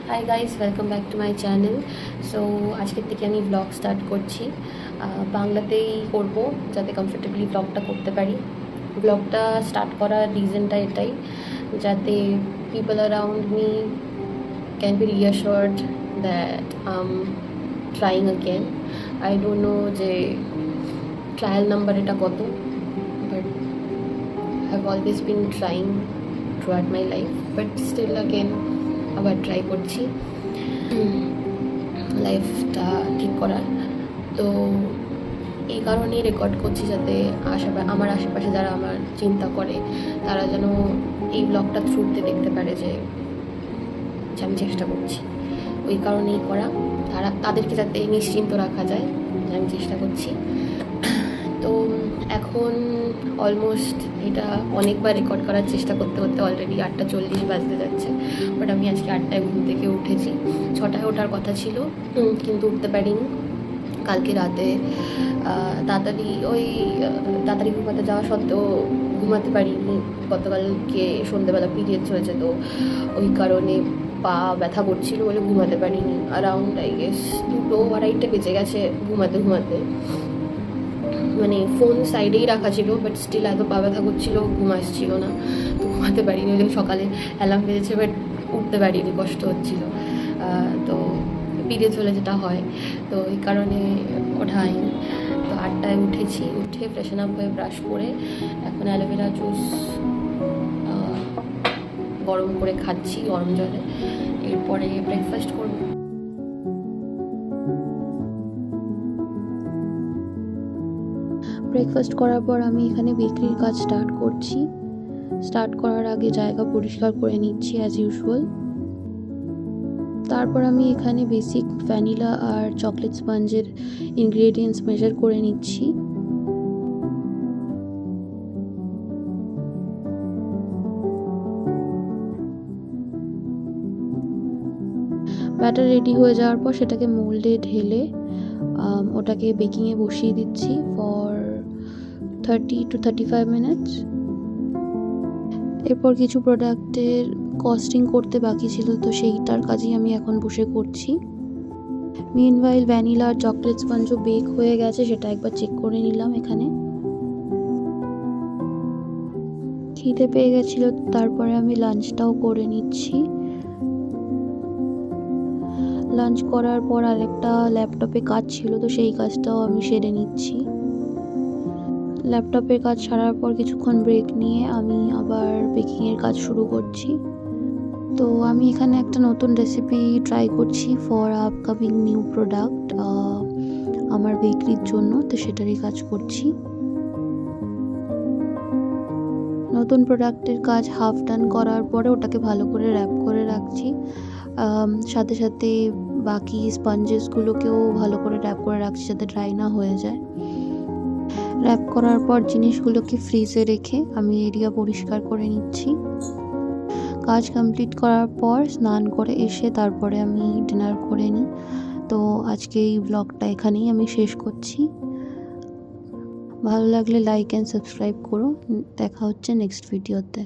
Hi guys, welcome back to my channel. So আজকের থেকে আমি ব্লগ স্টার্ট করছি। বাংলাতেই করব যাতে কমফোর্টেবলি ব্লগটা করতে পারি। ব্লগটা স্টার্ট করার রিজনটা এটাই, যাতে people around me can be reassured that trying again. I don't know যে ট্রায়াল নাম্বার এটা কত, but have always been trying throughout my life, but still again আবার ট্রাই করছি লাইফটা ঠিক করার। তো এই কারণেই রেকর্ড করছি, যাতে আমার আশেপাশে যারা আমার চিন্তা করে তারা যেন এই ব্লগটা থ্রুতে দেখতে পারে যে আমি চেষ্টা করছি। ওই কারণেই করা, তাদেরকে যাতে নিশ্চিন্ত রাখা যায় যে আমি চেষ্টা করছি। তো এখন অলমোস্ট এটা অনেকবার রেকর্ড করার চেষ্টা করতে করতে অলরেডি 8:40 বাজতে যাচ্ছে। বাট আমি আজকে 8টায় ঘুম থেকে উঠেছি। 6টায় ওঠার কথা ছিল, কিন্তু উঠতে পারিনি। কালকে রাতে তাড়াতাড়ি ঘুমাতে যাওয়া সত্ত্বেও ঘুমাতে পারিনি। গতকালকে সন্ধ্যেবেলা পিরিয়ডস হয়েছে, তো ওই কারণে পা ব্যথা করছিল বলে ঘুমাতে পারিনি। অ্যারাউন্ড আই গেস 2-2:30 বেজে গেছে ঘুমাতে ঘুমাতে। মানে ফোন সাইডেই রাখা ছিল, বাট স্টিল এত পা ব্যথা করছিল, ঘুম আসছিল না, তো ঘুমাতে পারিনি। ওই সকালে অ্যালার্ম বেজেছে, বাট উঠতে পারিনি, কষ্ট হচ্ছিল। তো পিরিয়ডস হলে যেটা হয়, তো এই কারণে ওঠা হয়নি। তো 8টায় উঠেছি, উঠে ফ্রেশন আপ হয়ে ব্রাশ করে এখন অ্যালোভেরা জুস গরম করে খাচ্ছি গরম জলে। এরপরে ব্রেকফাস্ট করব। ব্রেকফাস্ট করার পর আমি এখানে বেকারির কাজ স্টার্ট করার আগে জায়গা পরিষ্কার করে নিচ্ছি অ্যাজ ইউজুয়াল। তারপর আমি এখানে বেসিক ভ্যানিলা আর চকলেট স্পঞ্জের ইনগ্রেডিয়েন্টস মেজার করে নিচ্ছি। ব্যাটার রেডি হয়ে যাওয়ার পর সেটাকে মোল্ডে ঢেলে ওটাকে বেকিংয়ে বসিয়ে দিচ্ছি ফর 30 to 35 মিনিটস। এরপর কিছু প্রোডাক্টের কস্টিং করতে বাকি ছিল, তো সেইটার কাজই আমি এখন বসে করছি। মিনওয়াইল ভ্যানিলা আর চকলেট স্পঞ্জও বেক হয়ে গেছে, সেটা একবার চেক করে নিলাম। এখানে খিদে পেয়ে গেছিলো, তারপরে আমি লাঞ্চটাও করে নিচ্ছি। লাঞ্চ করার পর আরেকটা ল্যাপটপে কাজ ছিল, তো সেই কাজটাও আমি সেরে নিচ্ছি। ল্যাপটপের কাজ সারার পর কিছুক্ষণ ব্রেক নিয়ে আমি আবার বেকিংয়ের কাজ শুরু করছি। তো আমি এখানে একটা নতুন রেসিপি ট্রাই করছি ফর আপকামিং নিউ প্রোডাক্ট আমার বেকারির জন্য, তো সেটারই কাজ করছি। নতুন প্রোডাক্টের কাজ হাফ ডান করার পরে ওটাকে ভালো করে র্যাপ করে রাখছি। সাথে সাথে বাকি স্পঞ্জেসগুলোকেও ভালো করে র্যাপ করে রাখছি যাতে ড্রাই না হয়ে যায়। র্যাপ করার পর জিনিসগুলোকে ফ্রিজে রেখে আমি এরিয়া পরিষ্কার করে নিচ্ছি। কাজ কমপ্লিট করার পর স্নান করে এসে তারপরে আমি ডিনার করে নিই। তো আজকে এই ব্লগটা এখানেই আমি শেষ করছি। ভালো লাগলে লাইক অ্যান্ড সাবস্ক্রাইব করো। দেখা হচ্ছে নেক্সট ভিডিওতে।